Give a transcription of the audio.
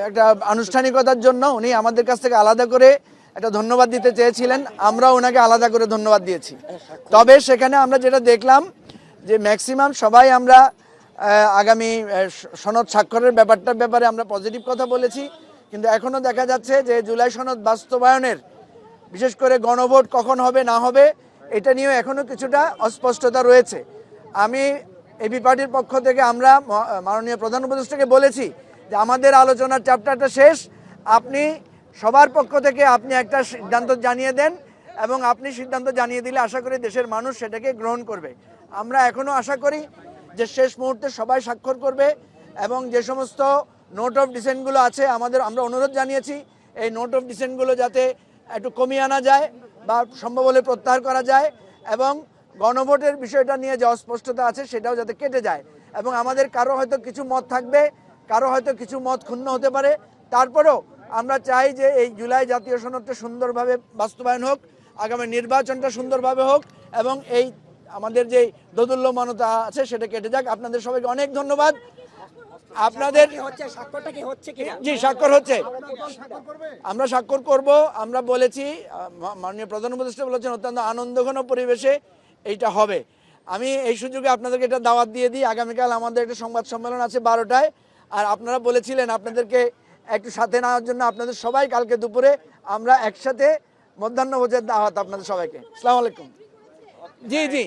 একটা আনুষ্ঠানিকতার জন্য উনি আমাদের কাছ থেকে আলাদা করে একটা ধন্যবাদ দিতে চেয়েছিলেন, আমরা ওনাকে আলাদা করে ধন্যবাদ দিয়েছি। তবে সেখানে আমরা যেটা দেখলাম যে ম্যাক্সিমাম সবাই আমরা আগামী সনদ স্বাক্ষরের ব্যাপারে আমরা পজিটিভ কথা বলেছি, কিন্তু এখনও দেখা যাচ্ছে যে জুলাই সনদ বাস্তবায়নের, বিশেষ করে গণভোট কখন হবে না হবে এটা নিয়েও এখনও কিছুটা অস্পষ্টতা রয়েছে। আমি এবি পার্টির পক্ষ থেকে আমরা মাননীয় প্রধান উপদেষ্টাকে বলেছি যে আমাদের আলোচনার চ্যাপ্টারটা শেষ, আপনি সবার পক্ষ থেকে আপনি একটা সিদ্ধান্ত জানিয়ে দেন, এবং আপনি সিদ্ধান্ত জানিয়ে দিলে আশা করি দেশের মানুষ সেটাকে গ্রহণ করবে। আমরা এখনও আশা করি যে শেষ মুহূর্তে সবাই স্বাক্ষর করবে, এবং যে সমস্ত নোট অফ ডিসেন্টগুলো আছে আমরা অনুরোধ জানিয়েছি এই নোট অফ ডিসেন্টগুলো যাতে একটু কমিয়ে আনা যায় বা সম্ভব হলে প্রত্যাহার করা যায়, এবং গণভোটের বিষয়টা নিয়ে যে অস্পষ্টতা আছে সেটাও যাতে কেটে যায়। এবং আমাদের কারো হয়তো কিছু মত থাকবে, কারো হয়তো কিছু মত ক্ষুণ্ণ হতে পারে, তারপরেও আমরা চাই যে এই জুলাই জাতীয় সনদটা সুন্দরভাবে বাস্তবায়ন হোক, আগামী নির্বাচনটা সুন্দরভাবে হোক, এবং এই আমাদের যে দোদুল্যমানতা আছে সেটা কেটে যাক। আপনাদের সবাইকে অনেক ধন্যবাদ। আপনাদের জি স্বাক্ষর হচ্ছে, আমরা স্বাক্ষর করব। আমরা বলেছি, মাননীয় প্রধান উপদেষ্টা বলেছেন অত্যন্ত আনন্দঘন পরিবেশে এইটা হবে। আমি এই সুযোগে আপনাদেরকে এটা দাওয়াত দিয়ে দিই, আগামীকাল আমাদের একটা সংবাদ সম্মেলন আছে 12টায়, আর আপনারা বলেছিলেন আপনাদেরকে একটু সাথে নেওয়ার জন্য। আপনাদের সবাই কালকে দুপুরে আমরা একসাথে মধ্যাহ্নভোজের দাওয়াত আপনাদের সবাইকে। আসসালামু আলাইকুম। জি জি।